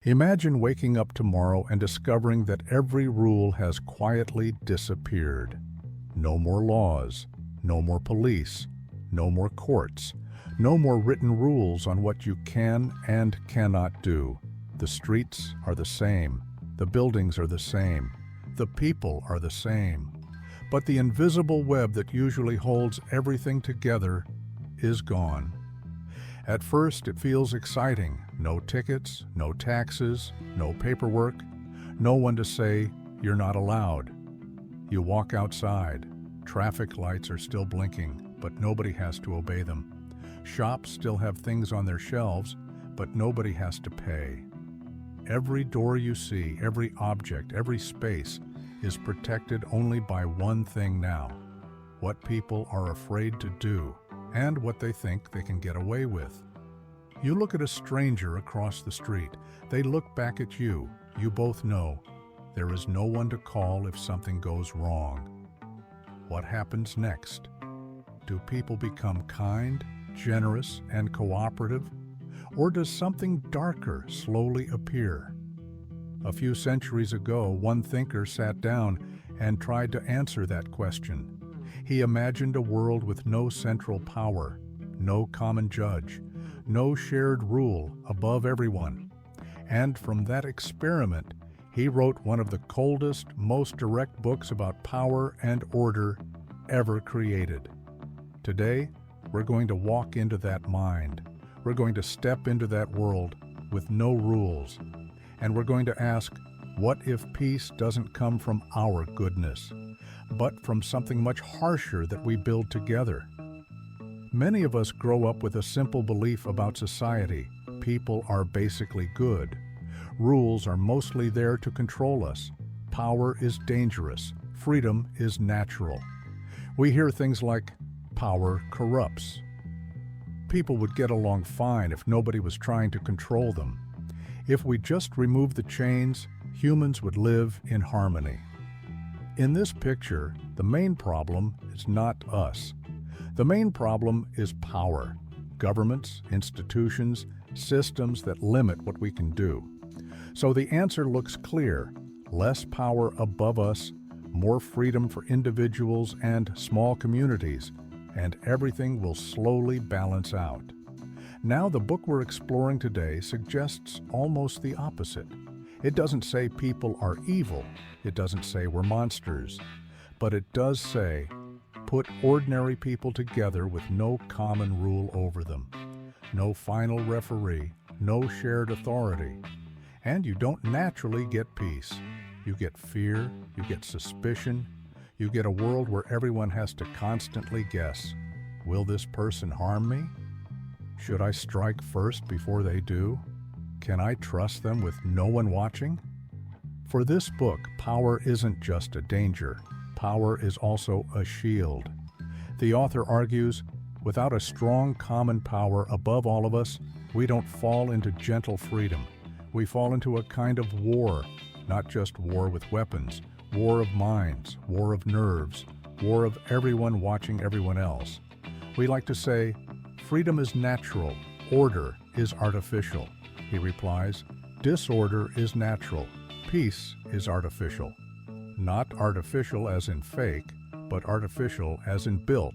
Imagine waking up tomorrow and discovering that every rule has quietly disappeared. No more laws, no more police, no more courts, no more written rules on what you can and cannot do. The streets are the same, the buildings are the same, the people are the same. But the invisible web that usually holds everything together is gone. At first, it feels exciting. No tickets, no taxes, no paperwork, no one to say you're not allowed. You walk outside. Traffic lights are still blinking, but nobody has to obey them. Shops still have things on their shelves, but nobody has to pay. Every door you see, every object, every space is protected only by one thing now: what people are afraid to do and what they think they can get away with. You look at a stranger across the street. They look back at you. You both know there is no one to call if something goes wrong. What happens next? Do people become kind, generous, and cooperative? Or does something darker slowly appear? A few centuries ago, one thinker sat down and tried to answer that question. He imagined a world with no central power, no common judge, no shared rule above everyone. And from that experiment, he wrote one of the coldest, most direct books about power and order ever created. Today, we're going to walk into that mind. We're going to step into that world with no rules. And we're going to ask, what if peace doesn't come from our goodness, but from something much harsher that we build together? Many of us grow up with a simple belief about society. People are basically good. Rules are mostly there to control us. Power is dangerous. Freedom is natural. We hear things like, power corrupts. People would get along fine if nobody was trying to control them. If we just removed the chains, humans would live in harmony. In this picture, the main problem is not us. The main problem is power. Governments, institutions, systems that limit what we can do. So the answer looks clear: less power above us, more freedom for individuals and small communities, and everything will slowly balance out. Now, the book we're exploring today suggests almost the opposite. It doesn't say people are evil. It doesn't say we're monsters. But it does say, put ordinary people together with no common rule over them, no final referee, no shared authority. And you don't naturally get peace. You get fear, you get suspicion, you get a world where everyone has to constantly guess, will this person harm me? Should I strike first before they do? Can I trust them with no one watching? For this book, power isn't just a danger. Power is also a shield. The author argues, without a strong common power above all of us, we don't fall into gentle freedom. We fall into a kind of war, not just war with weapons, war of minds, war of nerves, war of everyone watching everyone else. We like to say, freedom is natural, order is artificial. He replies, disorder is natural, peace is artificial. Not artificial as in fake, but artificial as in built,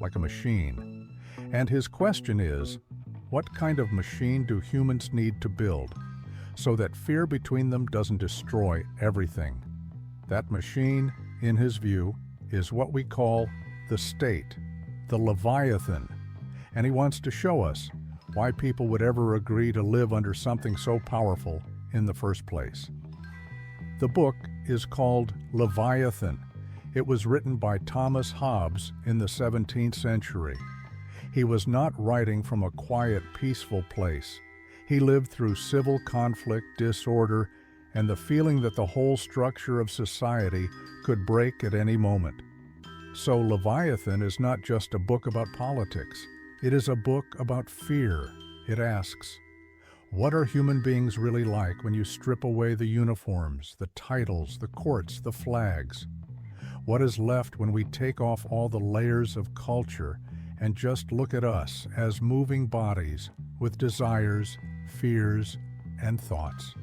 like a machine. And his question is, what kind of machine do humans need to build so that fear between them doesn't destroy everything? That machine, in his view, is what we call the state, the Leviathan. And he wants to show us why people would ever agree to live under something so powerful in the first place. The book is called Leviathan. It was written by Thomas Hobbes in the 17th century. He was not writing from a quiet, peaceful place. He lived through civil conflict, disorder, and the feeling that the whole structure of society could break at any moment. So Leviathan is not just a book about politics. It is a book about fear. It asks, what are human beings really like when you strip away the uniforms, the titles, the courts, the flags? What is left when we take off all the layers of culture and just look at us as moving bodies with desires, fears, and thoughts?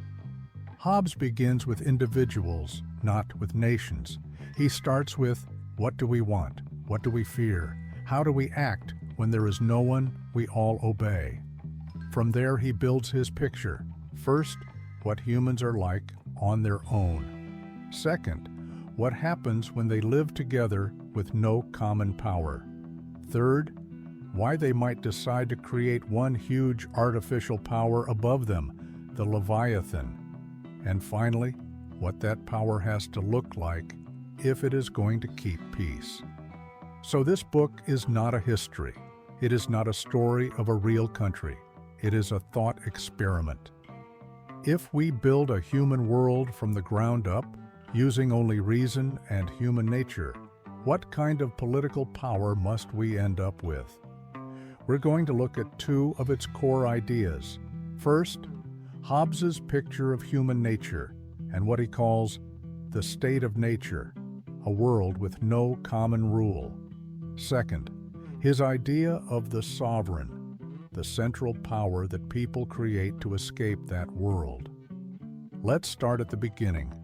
Hobbes begins with individuals, not with nations. He starts with, what do we want? What do we fear? How do we act when there is no one we all obey? From there he builds his picture. First, what humans are like on their own. Second, what happens when they live together with no common power. Third, why they might decide to create one huge artificial power above them, the Leviathan. And finally, what that power has to look like if it is going to keep peace. So this book is not a history. It is not a story of a real country. It is a thought experiment. If we build a human world from the ground up, using only reason and human nature, what kind of political power must we end up with? We're going to look at two of its core ideas. First, Hobbes's picture of human nature and what he calls the state of nature, a world with no common rule. Second, his idea of the sovereign, the central power that people create to escape that world. Let's start at the beginning,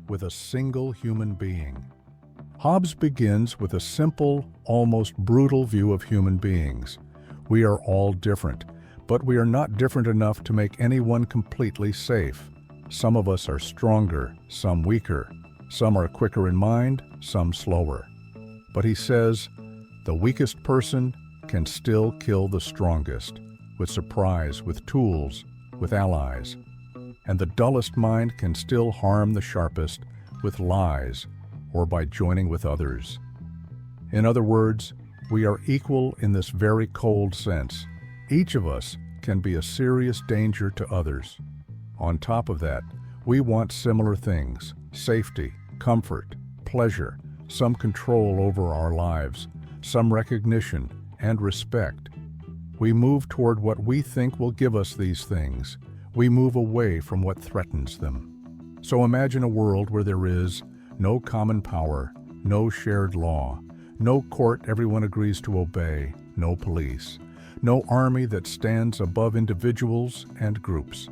with a single human being. Hobbes begins with a simple, almost brutal view of human beings. We are all different, but we are not different enough to make anyone completely safe. Some of us are stronger, some weaker. Some are quicker in mind, some slower. But he says, the weakest person can still kill the strongest, with surprise, with tools, with allies. And the dullest mind can still harm the sharpest with lies or by joining with others. In other words, we are equal in this very cold sense. Each of us can be a serious danger to others. On top of that, we want similar things: safety, comfort, pleasure, some control over our lives, some recognition and respect. We move toward what we think will give us these things. We move away from what threatens them. So imagine a world where there is no common power, no shared law, no court everyone agrees to obey, no police, no army that stands above individuals and groups.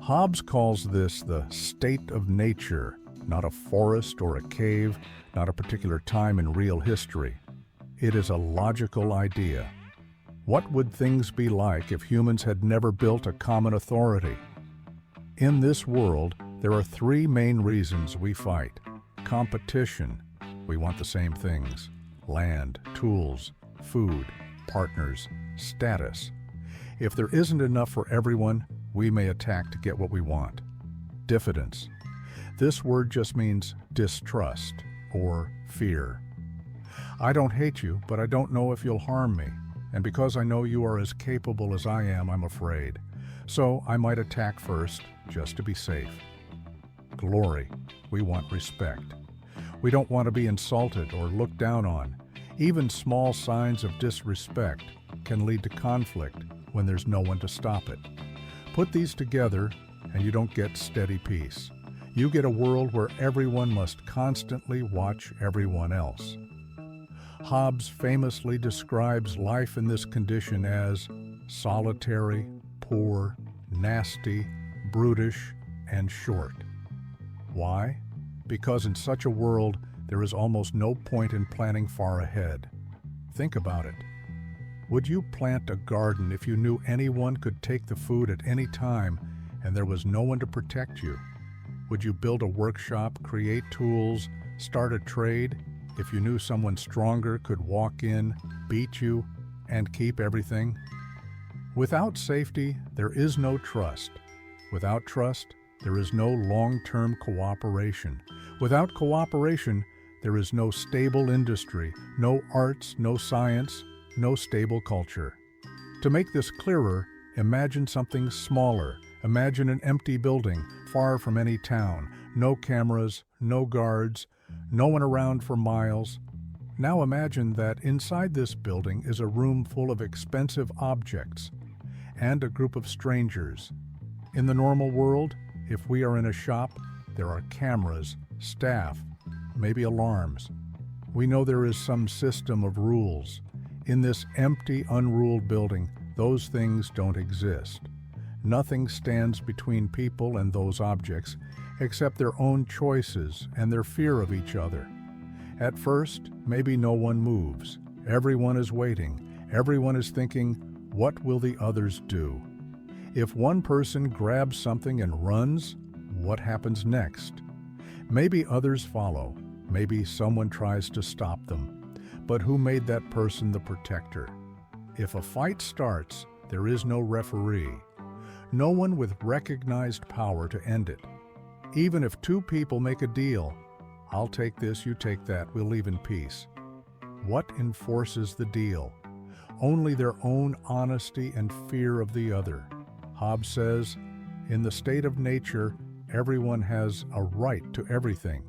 Hobbes calls this the state of nature, not a forest or a cave, not a particular time in real history. It is a logical idea. What would things be like if humans had never built a common authority? In this world, there are three main reasons we fight. Competition. We want the same things: land, tools, food, partners, status. If there isn't enough for everyone, we may attack to get what we want. Diffidence. This word just means distrust or fear. I don't hate you, but I don't know if you'll harm me. And because I know you are as capable as I am, I'm afraid. So I might attack first, just to be safe. Glory. We want respect. We don't want to be insulted or looked down on. Even small signs of disrespect can lead to conflict when there's no one to stop it. Put these together and you don't get steady peace. You get a world where everyone must constantly watch everyone else. Hobbes famously describes life in this condition as solitary, poor, nasty, brutish, and short. Why? Because in such a world, there is almost no point in planning far ahead. Think about it. Would you plant a garden if you knew anyone could take the food at any time and there was no one to protect you? Would you build a workshop, create tools, start a trade if you knew someone stronger could walk in, beat you, and keep everything? Without safety, there is no trust. Without trust, there is no long-term cooperation. Without cooperation, there is no stable industry, no arts, no science, no stable culture. To make this clearer, imagine something smaller. Imagine an empty building, far from any town, no cameras, no guards, no one around for miles. Now imagine that inside this building is a room full of expensive objects and a group of strangers. In the normal world, if we are in a shop, there are cameras, staff, maybe alarms. We know there is some system of rules. In this empty, unruled building, those things don't exist. Nothing stands between people and those objects except their own choices and their fear of each other. At first, maybe no one moves. Everyone is waiting. Everyone is thinking, what will the others do? If one person grabs something and runs, what happens next? Maybe others follow. Maybe someone tries to stop them. But who made that person the protector? If a fight starts, there is no referee. No one with recognized power to end it. Even if two people make a deal, I'll take this, you take that, we'll leave in peace. What enforces the deal? Only their own honesty and fear of the other. Hobbes says, in the state of nature, everyone has a right to everything,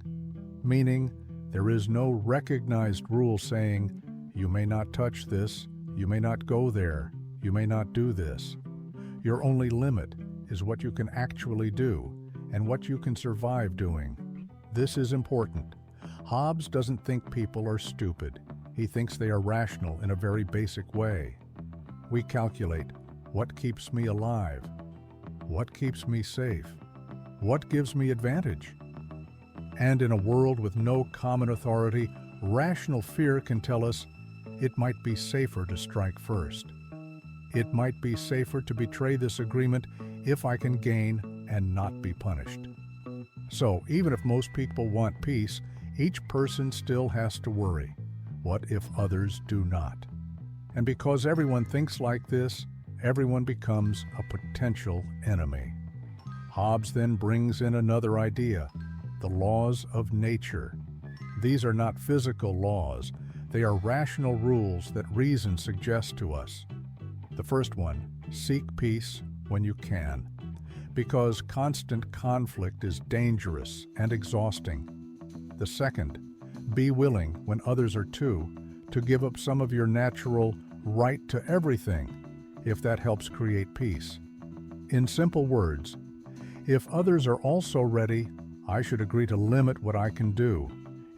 meaning there is no recognized rule saying, you may not touch this, you may not go there, you may not do this. Your only limit is what you can actually do and what you can survive doing. This is important. Hobbes doesn't think people are stupid. He thinks they are rational in a very basic way. We calculate, what keeps me alive? What keeps me safe? What gives me advantage? And in a world with no common authority, rational fear can tell us it might be safer to strike first. It might be safer to betray this agreement if I can gain and not be punished. So, even if most people want peace, each person still has to worry. What if others do not? And because everyone thinks like this, everyone becomes a potential enemy. Hobbes then brings in another idea, the laws of nature. These are not physical laws. They are rational rules that reason suggests to us. The first one, seek peace when you can, because constant conflict is dangerous and exhausting. The second, be willing, when others are too, to give up some of your natural right to everything, if that helps create peace. In simple words, if others are also ready, I should agree to limit what I can do,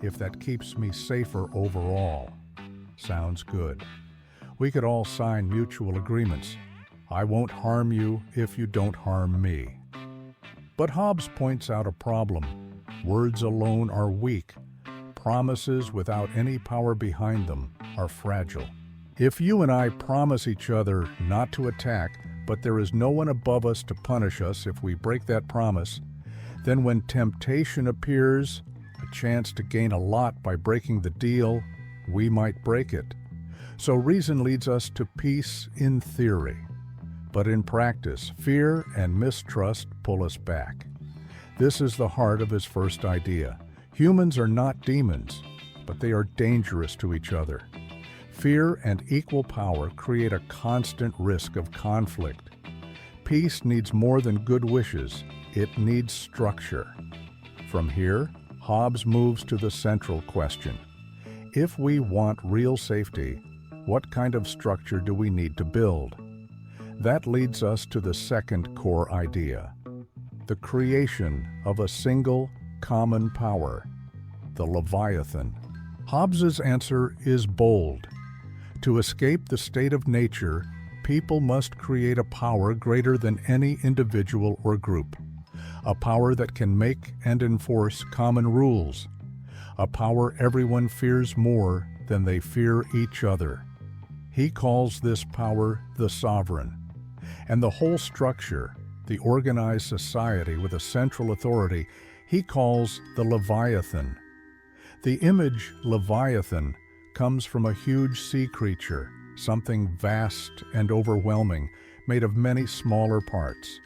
if that keeps me safer overall. Sounds good. We could all sign mutual agreements. I won't harm you if you don't harm me. But Hobbes points out a problem. Words alone are weak. Promises without any power behind them are fragile. If you and I promise each other not to attack, but there is no one above us to punish us if we break that promise, then when temptation appears, a chance to gain a lot by breaking the deal, we might break it. So reason leads us to peace in theory. But in practice, fear and mistrust pull us back. This is the heart of his first idea. Humans are not demons, but they are dangerous to each other. Fear and equal power create a constant risk of conflict. Peace needs more than good wishes. It needs structure. From here, Hobbes moves to the central question. If we want real safety, what kind of structure do we need to build? That leads us to the second core idea, the creation of a single common power, the Leviathan. Hobbes's answer is bold. To escape the state of nature, people must create a power greater than any individual or group, a power that can make and enforce common rules, a power everyone fears more than they fear each other. He calls this power the sovereign, and the whole structure, the organized society with a central authority, he calls the Leviathan. The image Leviathan comes from a huge sea creature, something vast and overwhelming, made of many smaller parts.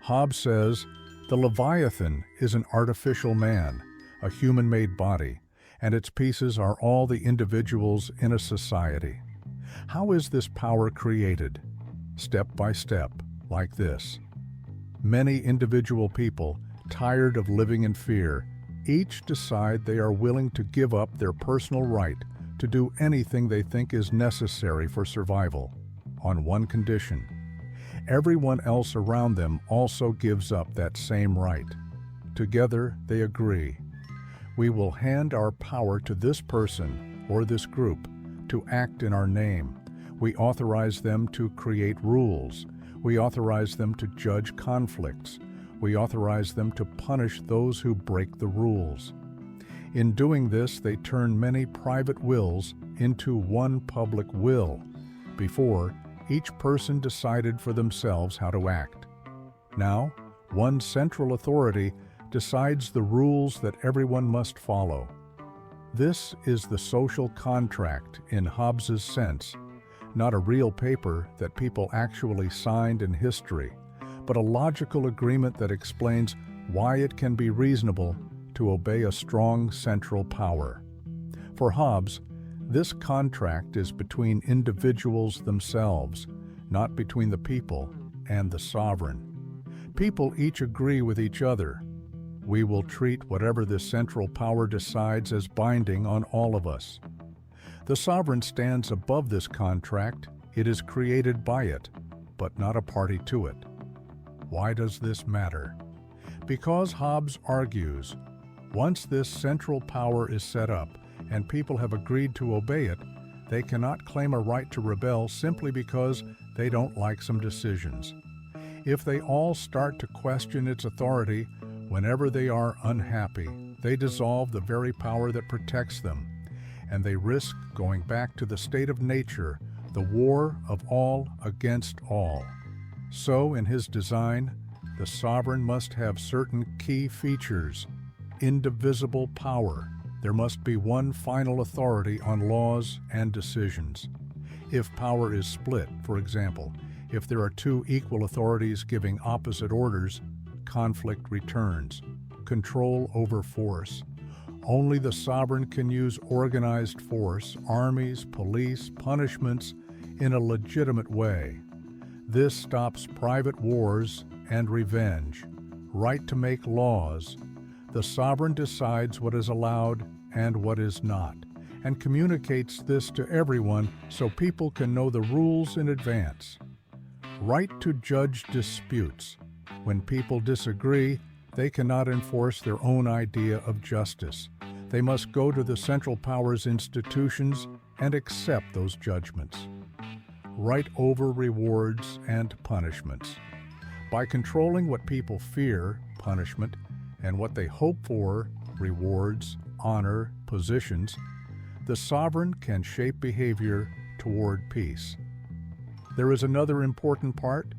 Hobbes says the Leviathan is an artificial man, a human-made body, and its pieces are all the individuals in a society. How is this power created? Step by step, like this. Many individual people, tired of living in fear, each decide they are willing to give up their personal right to do anything they think is necessary for survival, on one condition. Everyone else around them also gives up that same right. Together, they agree. We will hand our power to this person or this group to act in our name. We authorize them to create rules. We authorize them to judge conflicts. We authorize them to punish those who break the rules. In doing this, they turn many private wills into one public will. Before, each person decided for themselves how to act. Now, one central authority decides the rules that everyone must follow. This is the social contract in Hobbes's sense, not a real paper that people actually signed in history, but a logical agreement that explains why it can be reasonable to obey a strong central power. For Hobbes, this contract is between individuals themselves, not between the people and the sovereign. People each agree with each other. We will treat whatever this central power decides as binding on all of us. The sovereign stands above this contract. It is created by it, but not a party to it. Why does this matter? Because Hobbes argues, once this central power is set up and people have agreed to obey it, they cannot claim a right to rebel simply because they don't like some decisions. If they all start to question its authority whenever they are unhappy, they dissolve the very power that protects them, and they risk going back to the state of nature, the war of all against all. So, in his design, the sovereign must have certain key features: indivisible power. There must be one final authority on laws and decisions. If power is split, for example, if there are two equal authorities giving opposite orders, conflict returns. Control over force. Only the sovereign can use organized force, armies, police, punishments in a legitimate way. This stops private wars and revenge. Right to make laws. The sovereign decides what is allowed and what is not, and communicates this to everyone so people can know the rules in advance. Right to judge disputes. When people disagree, they cannot enforce their own idea of justice. They must go to the central power's institutions and accept those judgments. Right over rewards and punishments. By controlling what people fear, punishment, and what they hope for, rewards, honor, positions, the sovereign can shape behavior toward peace. There is another important part.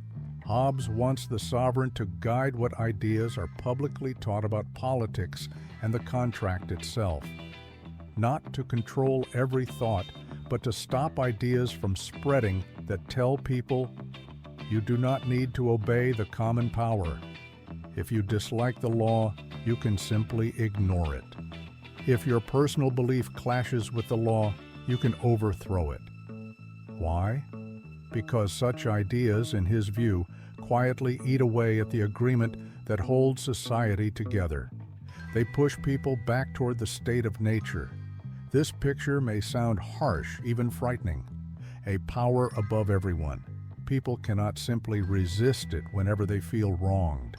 Hobbes wants the sovereign to guide what ideas are publicly taught about politics and the contract itself. Not to control every thought, but to stop ideas from spreading that tell people, you do not need to obey the common power. If you dislike the law, you can simply ignore it. If your personal belief clashes with the law, you can overthrow it. Why? Because such ideas, in his view, quietly eat away at the agreement that holds society together. They push people back toward the state of nature. This picture may sound harsh, even frightening. A power above everyone. People cannot simply resist it whenever they feel wronged.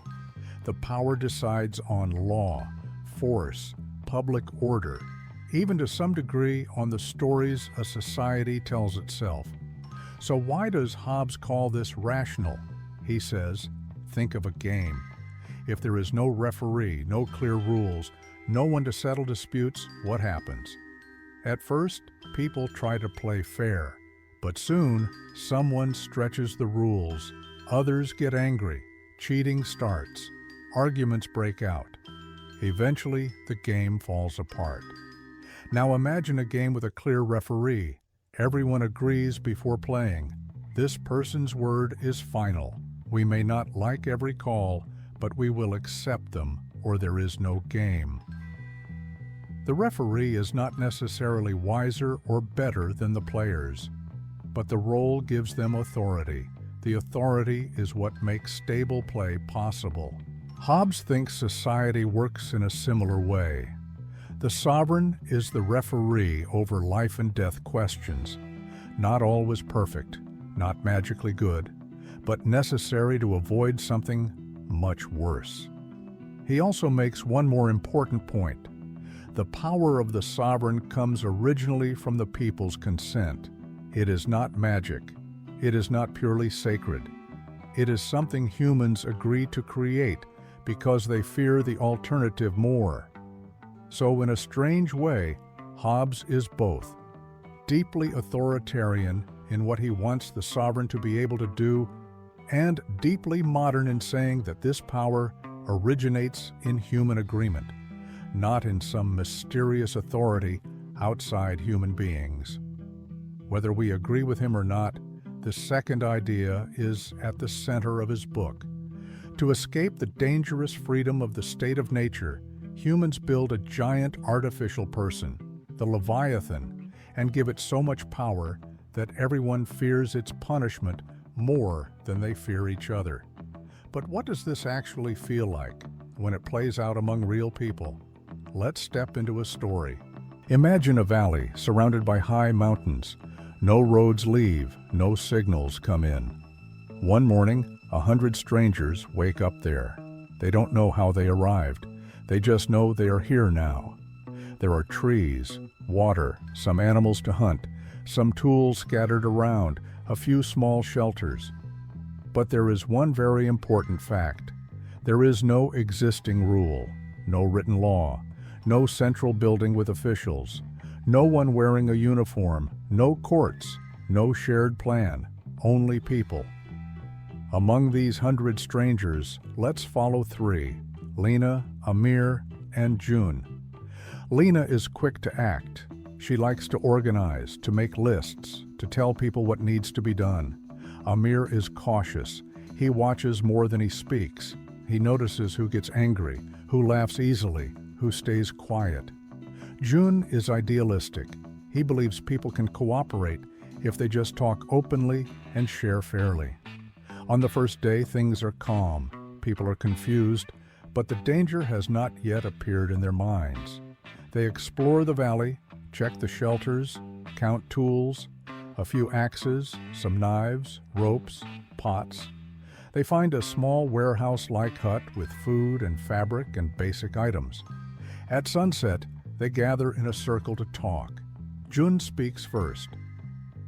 The power decides on law, force, public order, even to some degree on the stories a society tells itself. So why does Hobbes call this rational? He says, think of a game. If there is no referee, no clear rules, no one to settle disputes, what happens? At first, people try to play fair, but soon someone stretches the rules. Others get angry. Cheating starts. Arguments break out. Eventually, the game falls apart. Now imagine a game with a clear referee. Everyone agrees before playing. This person's word is final. We may not like every call, but we will accept them, or there is no game. The referee is not necessarily wiser or better than the players, but the role gives them authority. The authority is what makes stable play possible. Hobbes thinks society works in a similar way. The sovereign is the referee over life and death questions. Not always perfect, not magically good, but necessary to avoid something much worse. He also makes one more important point. The power of the sovereign comes originally from the people's consent. It is not magic. It is not purely sacred. It is something humans agree to create because they fear the alternative more. So in a strange way, Hobbes is both deeply authoritarian in what he wants the sovereign to be able to do, and deeply modern in saying that this power originates in human agreement, not in some mysterious authority outside human beings. Whether we agree with him or not, the second idea is at the center of his book. To escape the dangerous freedom of the state of nature, humans build a giant artificial person, the Leviathan, and give it so much power that everyone fears its punishment more than they fear each other. But what does this actually feel like when it plays out among real people? Let's step into a story. Imagine a valley surrounded by high mountains. No roads leave, no signals come in. One morning, 100 strangers wake up there. They don't know how they arrived. They just know they are here now. There are trees, water, some animals to hunt, some tools scattered around, a few small shelters. But there is one very important fact. There is no existing rule, no written law, no central building with officials, no one wearing a uniform, no courts, no shared plan, only people. Among these 100 strangers, let's follow 3, Lena, Amir, and June. Lena is quick to act. She likes to organize, to make lists, to tell people what needs to be done. Amir is cautious. He watches more than he speaks. He notices who gets angry, who laughs easily, who stays quiet. June is idealistic. He believes people can cooperate if they just talk openly and share fairly. On the first day, things are calm. People are confused, but the danger has not yet appeared in their minds. They explore the valley, check the shelters, count tools, a few axes, some knives, ropes, pots. They find a small warehouse-like hut with food and fabric and basic items. At sunset, they gather in a circle to talk. June speaks first.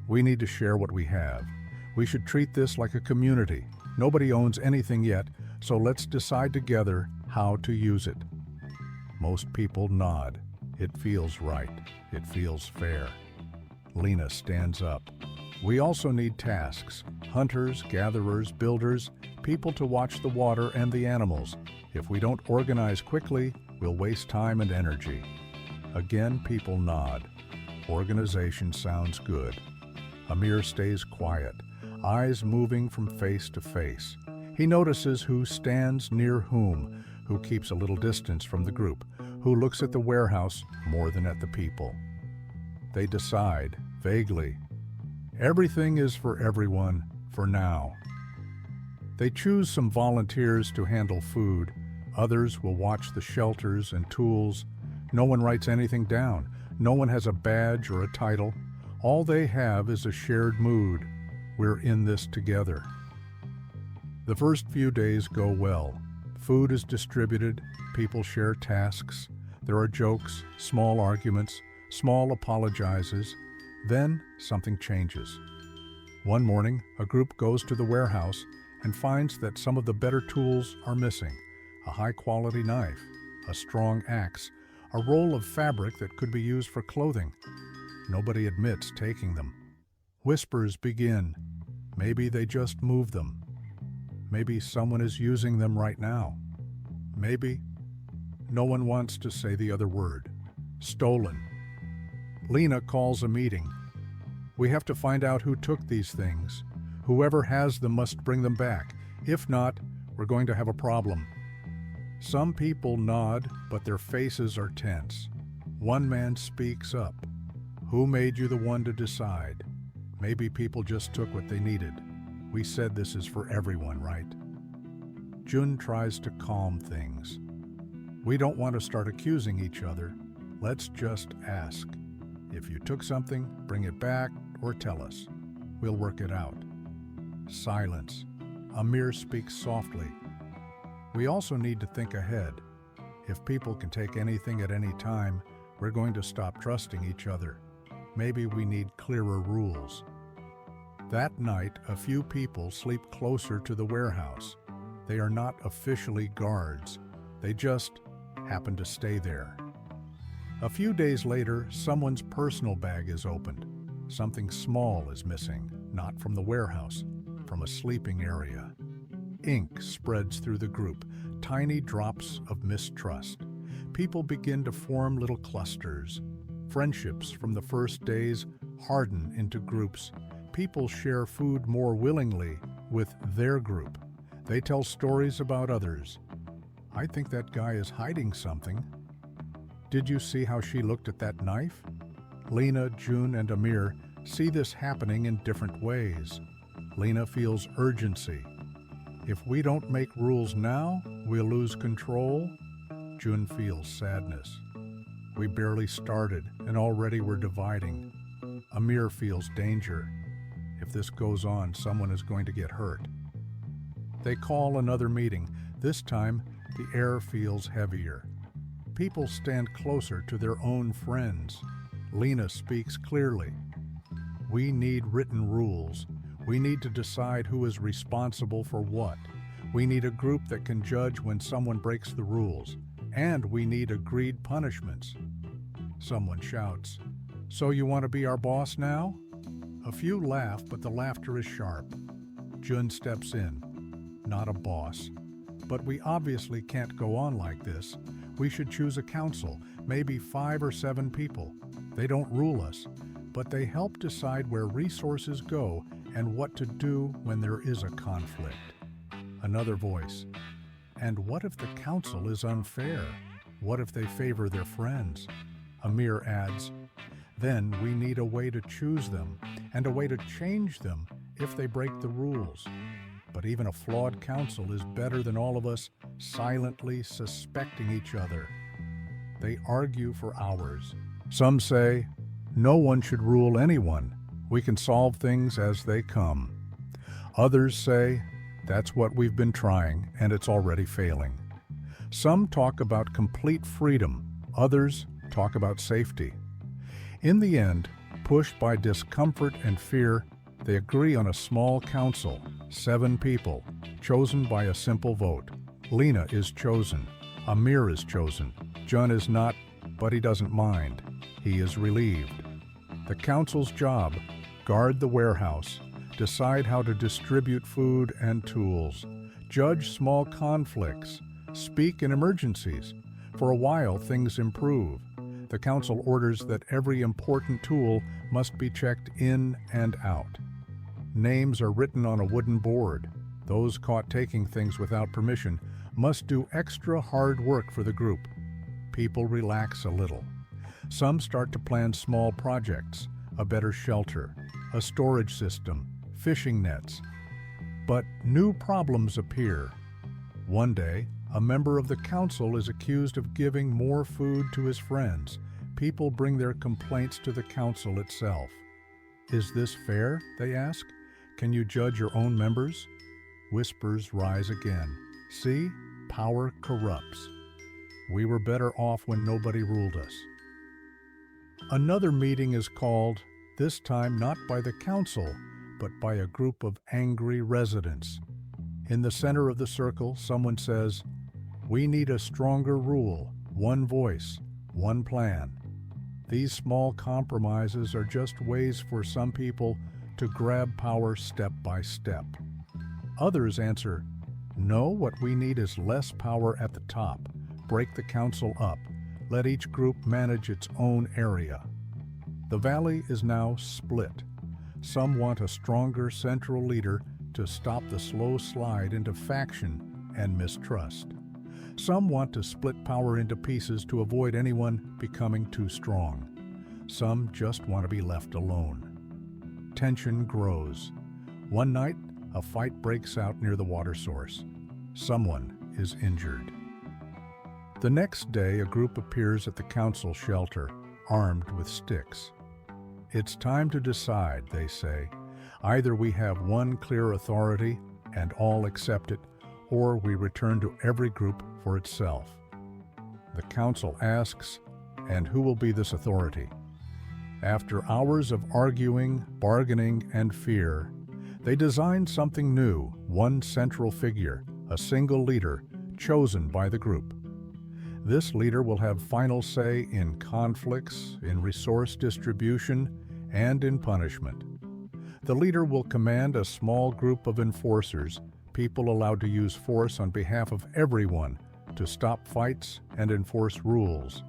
We need to share what we have. We should treat this like a community. Nobody owns anything yet, so let's decide together how to use it. Most people nod. It feels right. It feels fair. Lena stands up. We also need tasks. Hunters, gatherers, builders, people to watch the water and the animals. If we don't organize quickly, we'll waste time and energy. Again, people nod. Organization sounds good. Amir stays quiet, eyes moving from face to face. He notices who stands near whom, who keeps a little distance from the group, who looks at the warehouse more than at the people. They decide, vaguely, everything is for everyone, for now. They choose some volunteers to handle food. Others will watch the shelters and tools. No one writes anything down. No one has a badge or a title. All they have is a shared mood. We're in this together. The first few days go well. Food is distributed. People share tasks. There are jokes, small arguments, small apologizes. Then something changes. One morning, a group goes to the warehouse and finds that some of the better tools are missing. A high-quality knife, a strong axe, a roll of fabric that could be used for clothing. Nobody admits taking them. Whispers begin. Maybe they just moved them. Maybe someone is using them right now. Maybe. No one wants to say the other word. Stolen. Lena calls a meeting. We have to find out who took these things. Whoever has them must bring them back. If not, we're going to have a problem. Some people nod, but their faces are tense. One man speaks up. Who made you the one to decide? Maybe people just took what they needed. We said this is for everyone, right? Jun tries to calm things. We don't want to start accusing each other. Let's just ask. If you took something, bring it back or tell us. We'll work it out. Silence. Amir speaks softly. We also need to think ahead. If people can take anything at any time, we're going to stop trusting each other. Maybe we need clearer rules. That night, a few people sleep closer to the warehouse. They are not officially guards. They just happen to stay there. A few days later, someone's personal bag is opened. Something small is missing, not from the warehouse, from a sleeping area. Ink spreads through the group, tiny drops of mistrust. People begin to form little clusters. Friendships from the first days harden into groups. People share food more willingly with their group. They tell stories about others. I think that guy is hiding something. Did you see how she looked at that knife? Lena, June, and Amir see this happening in different ways. Lena feels urgency. If we don't make rules now, we'll lose control. June feels sadness. We barely started, and already we're dividing. Amir feels danger. If this goes on, someone is going to get hurt. They call another meeting. This time, the air feels heavier. People stand closer to their own friends. Lena speaks clearly. We need written rules. We need to decide who is responsible for what. We need a group that can judge when someone breaks the rules. And we need agreed punishments. Someone shouts, "So you want to be our boss now?" A few laugh, but the laughter is sharp. Jun steps in. Not a boss. But we obviously can't go on like this. We should choose a council, maybe 5 or 7 people. They don't rule us, but they help decide where resources go and what to do when there is a conflict. Another voice. And what if the council is unfair? What if they favor their friends? Amir adds, then we need a way to choose them and a way to change them if they break the rules. But even a flawed council is better than all of us silently suspecting each other. They argue for hours. Some say, no one should rule anyone. We can solve things as they come. Others say, that's what we've been trying, and it's already failing. Some talk about complete freedom. Others talk about safety. In the end, pushed by discomfort and fear, they agree on a small council, 7 people, chosen by a simple vote. Lena is chosen. Amir is chosen. Jun is not, but he doesn't mind. He is relieved. The council's job: guard the warehouse, decide how to distribute food and tools, judge small conflicts, speak in emergencies. For a while, things improve. The council orders that every important tool must be checked in and out. Names are written on a wooden board. Those caught taking things without permission must do extra hard work for the group. People relax a little. Some start to plan small projects, a better shelter, a storage system, fishing nets. But new problems appear. One day, a member of the council is accused of giving more food to his friends. People bring their complaints to the council itself. Is this fair? They ask. Can you judge your own members? Whispers rise again. See, power corrupts. We were better off when nobody ruled us. Another meeting is called, this time not by the council, but by a group of angry residents. In the center of the circle, someone says, we need a stronger rule, one voice, one plan. These small compromises are just ways for some people to grab power step by step. Others answer, no, what we need is less power at the top. Break the council up. Let each group manage its own area. The valley is now split. Some want a stronger central leader to stop the slow slide into faction and mistrust. Some want to split power into pieces to avoid anyone becoming too strong. Some just want to be left alone. Tension grows. One night, a fight breaks out near the water source. Someone is injured. The next day, a group appears at the council shelter, armed with sticks. It's time to decide, they say. Either we have one clear authority and all accept it, or we return to every group for itself. The council asks, and who will be this authority? After hours of arguing, bargaining, and fear, They designed something new, one central figure, a single leader, chosen by the group. This leader will have final say in conflicts, in resource distribution, and in punishment. The leader will command a small group of enforcers, people allowed to use force on behalf of everyone to stop fights and enforce rules.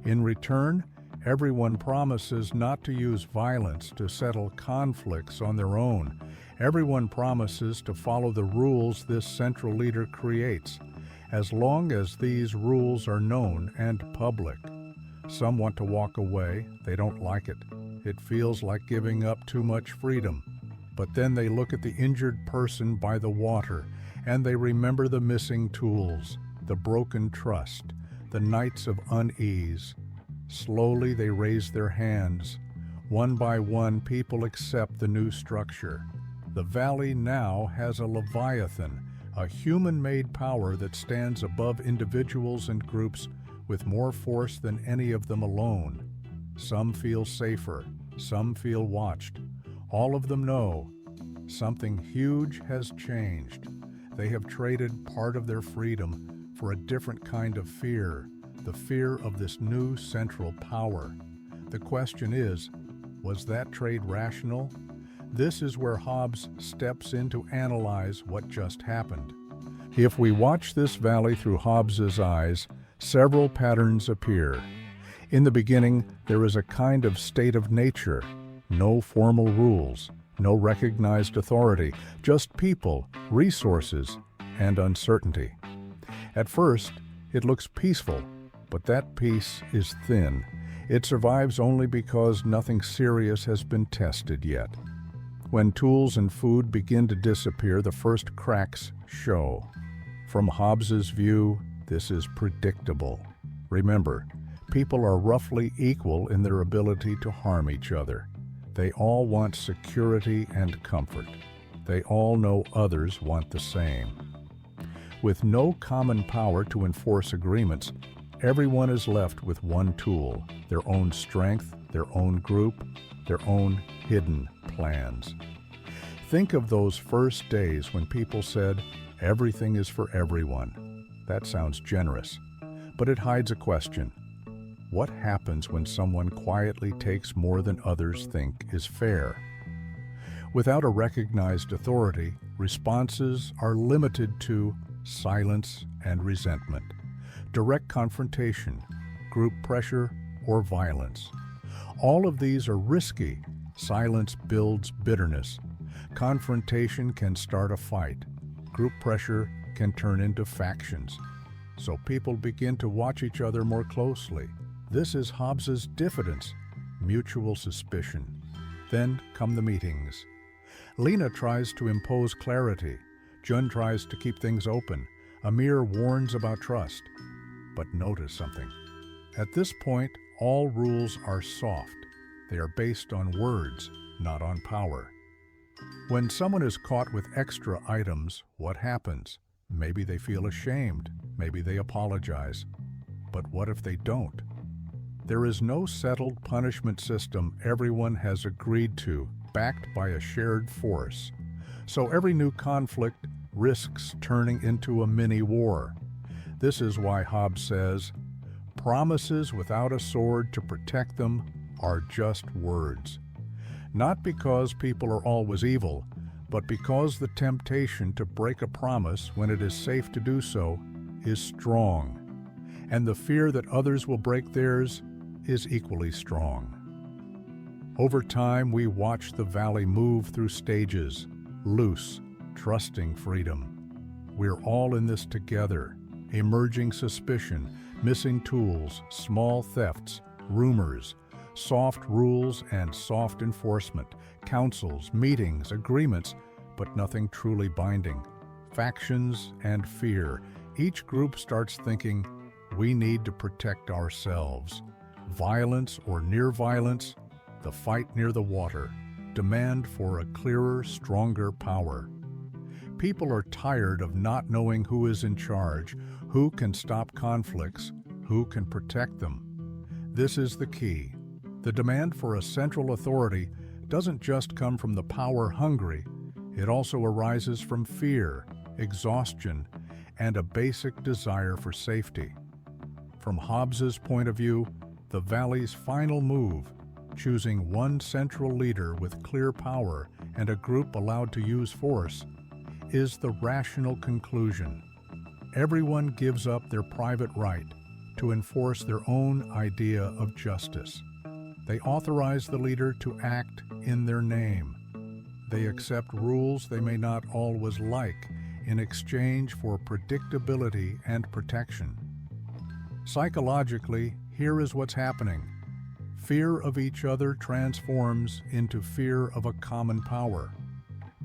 In return, everyone promises not to use violence to settle conflicts on their own. Everyone promises to follow the rules this central leader creates, as long as these rules are known and public. Some want to walk away, they don't like it. It feels like giving up too much freedom. But then they look at the injured person by the water, and they remember the missing tools, the broken trust, the nights of unease. Slowly they raise their hands. One by one, people accept the new structure. The valley now has a Leviathan, a human-made power that stands above individuals and groups with more force than any of them alone. Some feel safer, some feel watched. All of them know something huge has changed. They have traded part of their freedom for a different kind of fear, the fear of this new central power. The question is, was that trade rational? This is where Hobbes steps in to analyze what just happened. If we watch this valley through Hobbes's eyes, several patterns appear. In the beginning, there is a kind of state of nature, no formal rules, no recognized authority, just people, resources, and uncertainty. At first, it looks peaceful, but that peace is thin. It survives only because nothing serious has been tested yet. When tools and food begin to disappear, the first cracks show. From Hobbes's view, this is predictable. Remember, people are roughly equal in their ability to harm each other. They all want security and comfort. They all know others want the same. With no common power to enforce agreements, everyone is left with one tool, their own strength, their own group, their own hidden plans. Think of those first days when people said, "Everything is for everyone." That sounds generous, but it hides a question. What happens when someone quietly takes more than others think is fair? Without a recognized authority, responses are limited to silence and resentment, direct confrontation, group pressure, or violence. All of these are risky. Silence builds bitterness. Confrontation can start a fight. Group pressure can turn into factions. So people begin to watch each other more closely. This is Hobbes's diffidence, mutual suspicion. Then come the meetings. Lena tries to impose clarity. Jun tries to keep things open. Amir warns about trust. But notice something. At this point, all rules are soft. They are based on words, not on power. When someone is caught with extra items, what happens? Maybe they feel ashamed. Maybe they apologize. But what if they don't? There is no settled punishment system everyone has agreed to, backed by a shared force. So every new conflict risks turning into a mini-war. This is why Hobbes says, promises without a sword to protect them are just words. Not because people are always evil, but because the temptation to break a promise when it is safe to do so is strong, and the fear that others will break theirs is equally strong. Over time, we watch the valley move through stages, loose, trusting freedom. We're all in this together, emerging suspicion, missing tools, small thefts, rumors, soft rules and soft enforcement, councils, meetings, agreements, but nothing truly binding. Factions and fear. Each group starts thinking, we need to protect ourselves. Violence or near violence, the fight near the water, demand for a clearer, stronger power. People are tired of not knowing who is in charge, who can stop conflicts, who can protect them. This is the key. The demand for a central authority doesn't just come from the power-hungry, It also arises from fear, exhaustion, and a basic desire for safety. From Hobbes's point of view, the valley's final move, choosing one central leader with clear power and a group allowed to use force, is the rational conclusion. Everyone gives up their private right to enforce their own idea of justice. They authorize the leader to act in their name. They accept rules they may not always like in exchange for predictability and protection. Psychologically, here is what's happening. Fear of each other transforms into fear of a common power.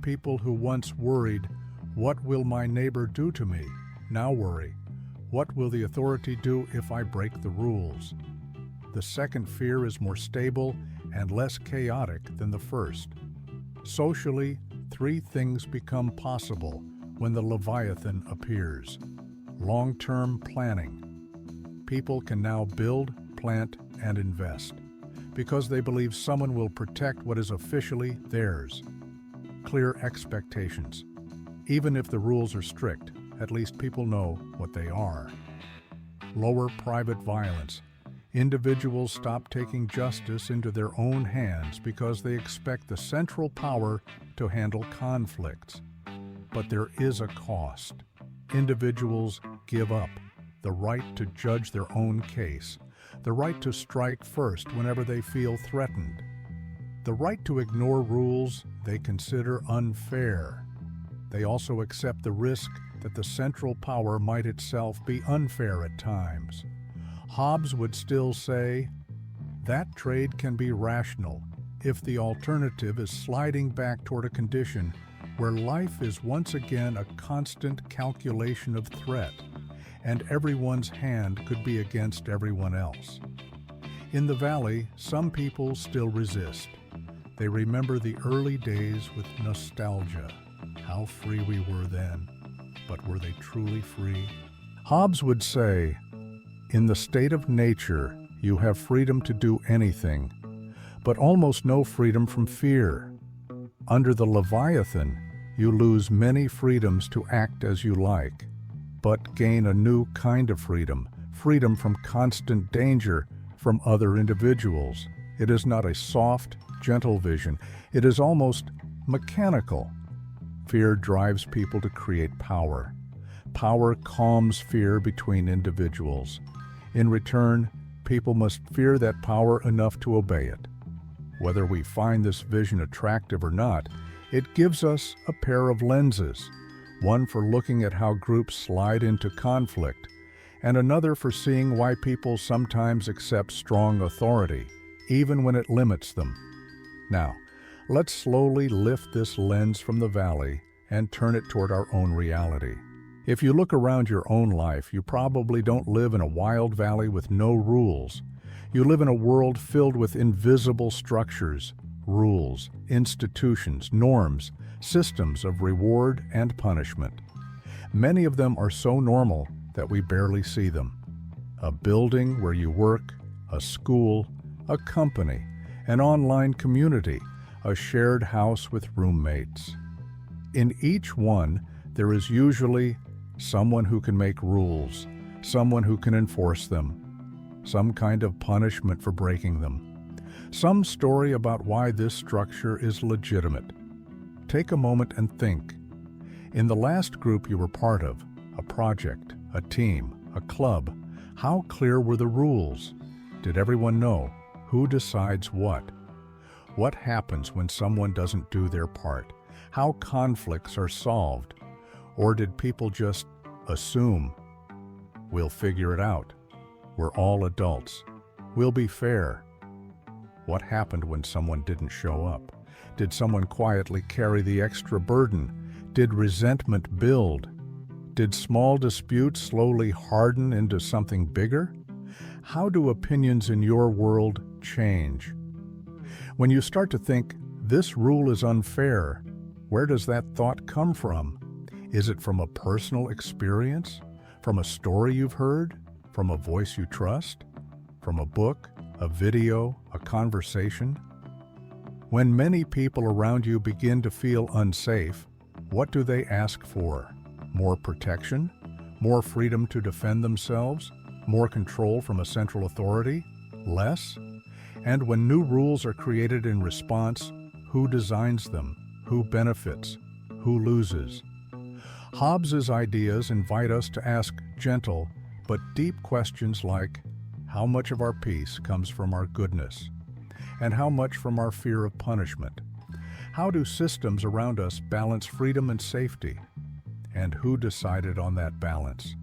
People who once worried, "What will my neighbor do to me?" now worry, "What will the authority do if I break the rules?" The second fear is more stable and less chaotic than the first. Socially, three things become possible when the Leviathan appears. Long-term planning. People can now build, plant, and invest because they believe someone will protect what is officially theirs. Clear expectations. Even if the rules are strict, at least people know what they are. Lower private violence. Individuals stop taking justice into their own hands because they expect the central power to handle conflicts. But there is a cost. Individuals give up the right to judge their own case, the right to strike first whenever they feel threatened, the right to ignore rules they consider unfair. They also accept the risk that the central power might itself be unfair at times. Hobbes would still say, that trade can be rational if the alternative is sliding back toward a condition where life is once again a constant calculation of threat, and everyone's hand could be against everyone else. In the valley, some people still resist. They remember the early days with nostalgia. How free we were then. But were they truly free? Hobbes would say, in the state of nature, you have freedom to do anything, but almost no freedom from fear. Under the Leviathan, you lose many freedoms to act as you like, but gain a new kind of freedom, freedom from constant danger from other individuals. It is not a soft, gentle vision. It is almost mechanical. Fear drives people to create power. Power calms fear between individuals. In return, people must fear that power enough to obey it. Whether we find this vision attractive or not, it gives us a pair of lenses, one for looking at how groups slide into conflict, and another for seeing why people sometimes accept strong authority, even when it limits them. Now, let's slowly lift this lens from the valley and turn it toward our own reality. If you look around your own life, you probably don't live in a wild valley with no rules. You live in a world filled with invisible structures, rules, institutions, norms, systems of reward and punishment. Many of them are so normal that we barely see them. A building where you work, a school, a company, an online community, a shared house with roommates. In each one, there is usually someone who can make rules, someone who can enforce them, some kind of punishment for breaking them, some story about why this structure is legitimate. Take a moment and think. In the last group you were part of, a project, a team, a club, how clear were the rules? Did everyone know who decides what? What happens when someone doesn't do their part? How conflicts are solved? Or did people just assume, we'll figure it out, we're all adults, we'll be fair? What happened when someone didn't show up? Did someone quietly carry the extra burden? Did resentment build? Did small disputes slowly harden into something bigger? How do opinions in your world change? When you start to think, this rule is unfair, where does that thought come from? Is it from a personal experience? From a story you've heard? From a voice you trust? From a book, a video, a conversation? When many people around you begin to feel unsafe, what do they ask for? More protection? More freedom to defend themselves? More control from a central authority? Less? And when new rules are created in response, who designs them? Who benefits? Who loses? Hobbes's ideas invite us to ask gentle but deep questions like, how much of our peace comes from our goodness? And how much from our fear of punishment? How do systems around us balance freedom and safety? And who decided on that balance?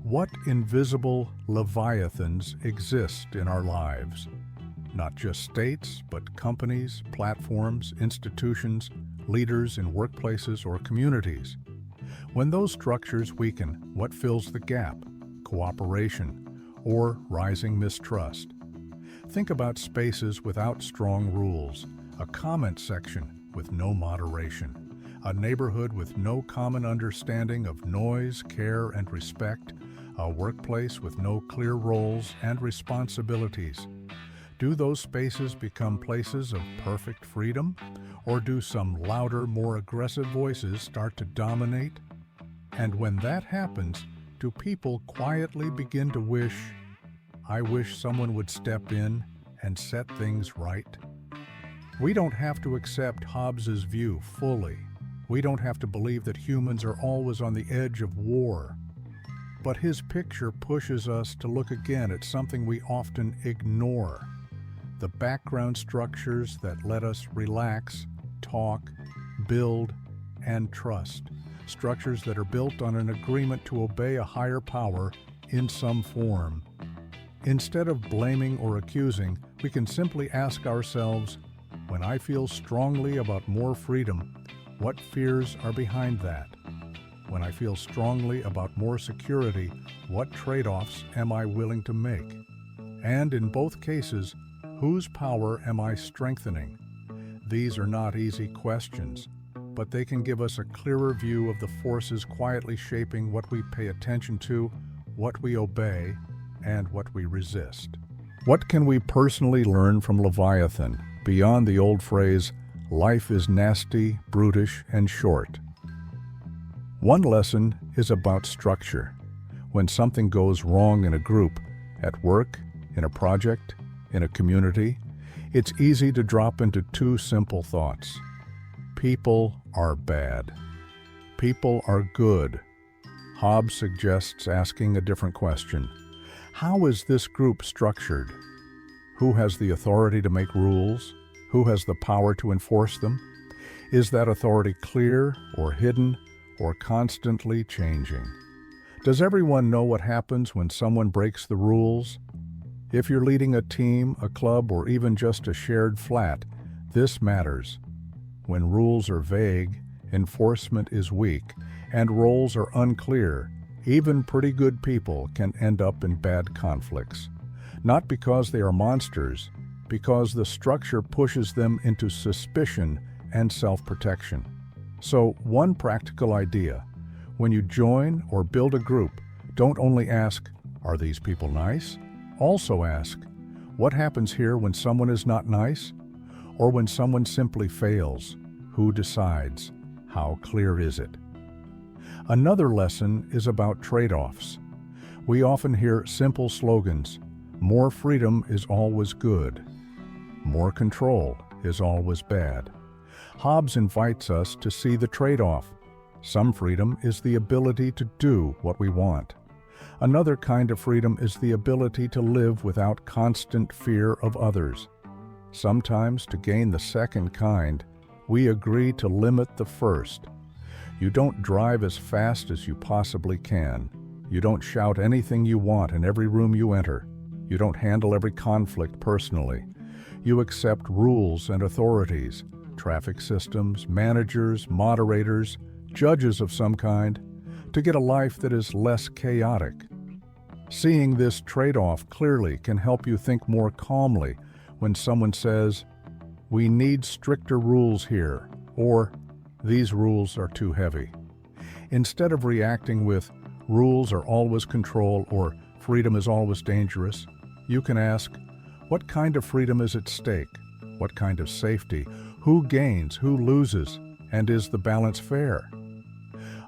What invisible leviathans exist in our lives? Not just states, but companies, platforms, institutions, leaders in workplaces or communities. When those structures weaken, what fills the gap? Cooperation or rising mistrust? Think about spaces without strong rules, a comment section with no moderation, a neighborhood with no common understanding of noise, care, and respect, a workplace with no clear roles and responsibilities. Do those spaces become places of perfect freedom, or do some louder, more aggressive voices start to dominate? And when that happens, do people quietly begin to wish, I wish someone would step in and set things right? We don't have to accept Hobbes's view fully. We don't have to believe that humans are always on the edge of war. But his picture pushes us to look again at something we often ignore: the background structures that let us relax, talk, build, and trust. Structures that are built on an agreement to obey a higher power in some form. Instead of blaming or accusing, we can simply ask ourselves, when I feel strongly about more freedom, what fears are behind that? When I feel strongly about more security, what trade-offs am I willing to make? And in both cases, whose power am I strengthening? These are not easy questions, but they can give us a clearer view of the forces quietly shaping what we pay attention to, what we obey, and what we resist. What can we personally learn from Leviathan, beyond the old phrase, life is nasty, brutish, and short? One lesson is about structure. When something goes wrong in a group, at work, in a project, in a community, it's easy to drop into two simple thoughts. People are bad. People are good. Hobbes suggests asking a different question. How is this group structured? Who has the authority to make rules? Who has the power to enforce them? Is that authority clear or hidden or constantly changing? Does everyone know what happens when someone breaks the rules? If you're leading a team, a club, or even just a shared flat, this matters. When rules are vague, enforcement is weak, and roles are unclear, even pretty good people can end up in bad conflicts. Not because they are monsters, because the structure pushes them into suspicion and self-protection. So, one practical idea: when you join or build a group, don't only ask, are these people nice? Also ask, what happens here when someone is not nice? Or when someone simply fails? Who decides? How clear is it? Another lesson is about trade-offs. We often hear simple slogans: more freedom is always good. More control is always bad. Hobbes invites us to see the trade-off. Some freedom is the ability to do what we want. Another kind of freedom is the ability to live without constant fear of others. Sometimes, to gain the second kind, we agree to limit the first. You don't drive as fast as you possibly can. You don't shout anything you want in every room you enter. You don't handle every conflict personally. You accept rules and authorities, traffic systems, managers, moderators, judges of some kind, to get a life that is less chaotic. Seeing this trade-off clearly can help you think more calmly when someone says, we need stricter rules here, or these rules are too heavy. Instead of reacting with, rules are always control, or freedom is always dangerous, you can ask, what kind of freedom is at stake? What kind of safety? Who gains? Who loses? And is the balance fair?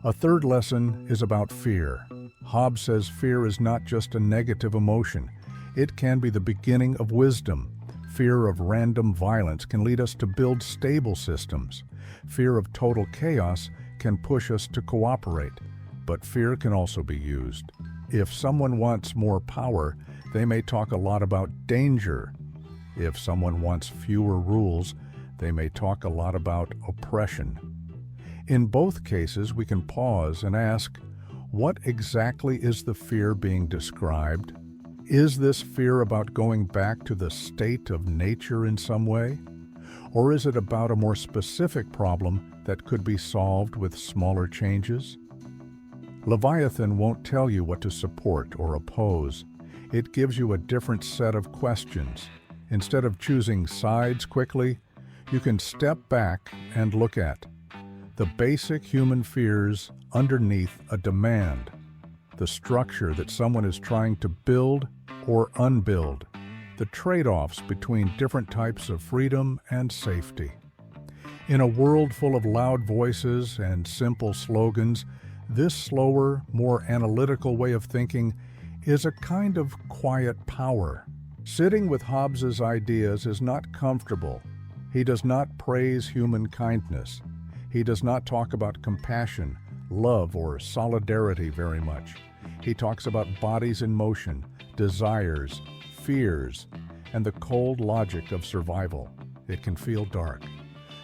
A third lesson is about fear. Hobbes says fear is not just a negative emotion. It can be the beginning of wisdom. Fear of random violence can lead us to build stable systems. Fear of total chaos can push us to cooperate. But fear can also be used. If someone wants more power, they may talk a lot about danger. If someone wants fewer rules, they may talk a lot about oppression. In both cases, we can pause and ask, what exactly is the fear being described? Is this fear about going back to the state of nature in some way? Or is it about a more specific problem that could be solved with smaller changes? Leviathan won't tell you what to support or oppose. It gives you a different set of questions. Instead of choosing sides quickly, you can step back and look at the basic human fears underneath a demand, the structure that someone is trying to build or unbuild, the trade-offs between different types of freedom and safety. In a world full of loud voices and simple slogans, this slower, more analytical way of thinking is a kind of quiet power. Sitting with Hobbes's ideas is not comfortable. He does not praise human kindness. He does not talk about compassion, love, or solidarity very much. He talks about bodies in motion, desires, fears, and the cold logic of survival. It can feel dark.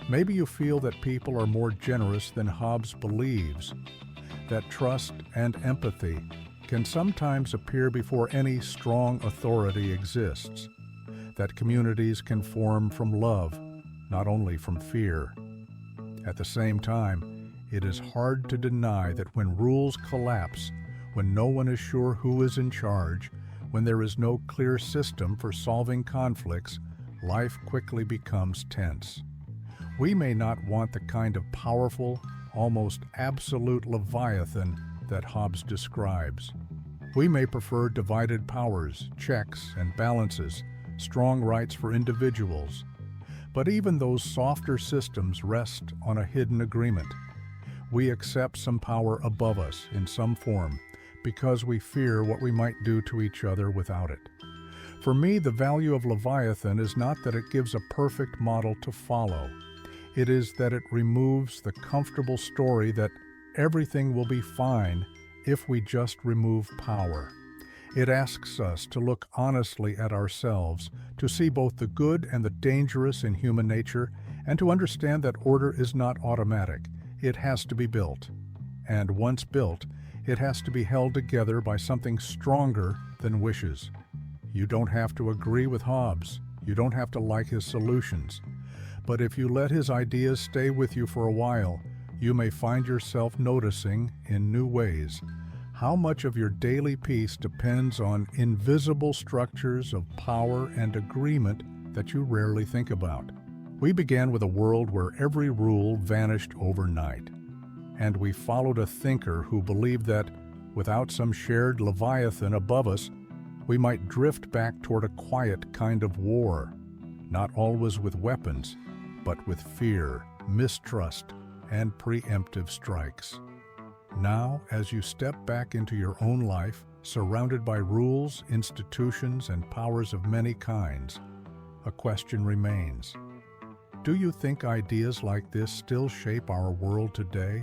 Maybe you feel that people are more generous than Hobbes believes, that trust and empathy can sometimes appear before any strong authority exists, that communities can form from love, not only from fear. At the same time, it is hard to deny that when rules collapse, when no one is sure who is in charge, when there is no clear system for solving conflicts, life quickly becomes tense. We may not want the kind of powerful, almost absolute Leviathan that Hobbes describes. We may prefer divided powers, checks and balances, strong rights for individuals. But even those softer systems rest on a hidden agreement. We accept some power above us in some form because we fear what we might do to each other without it. For me, the value of Leviathan is not that it gives a perfect model to follow. It is that it removes the comfortable story that everything will be fine if we just remove power. It asks us to look honestly at ourselves, to see both the good and the dangerous in human nature, and to understand that order is not automatic. It has to be built. And once built, it has to be held together by something stronger than wishes. You don't have to agree with Hobbes. You don't have to like his solutions. But if you let his ideas stay with you for a while, you may find yourself noticing, in new ways, how much of your daily peace depends on invisible structures of power and agreement that you rarely think about. We began with a world where every rule vanished overnight, and we followed a thinker who believed that, without some shared Leviathan above us, we might drift back toward a quiet kind of war, not always with weapons, but with fear, mistrust, and preemptive strikes. Now, as you step back into your own life, surrounded by rules, institutions, and powers of many kinds, a question remains. Do you think ideas like this still shape our world today?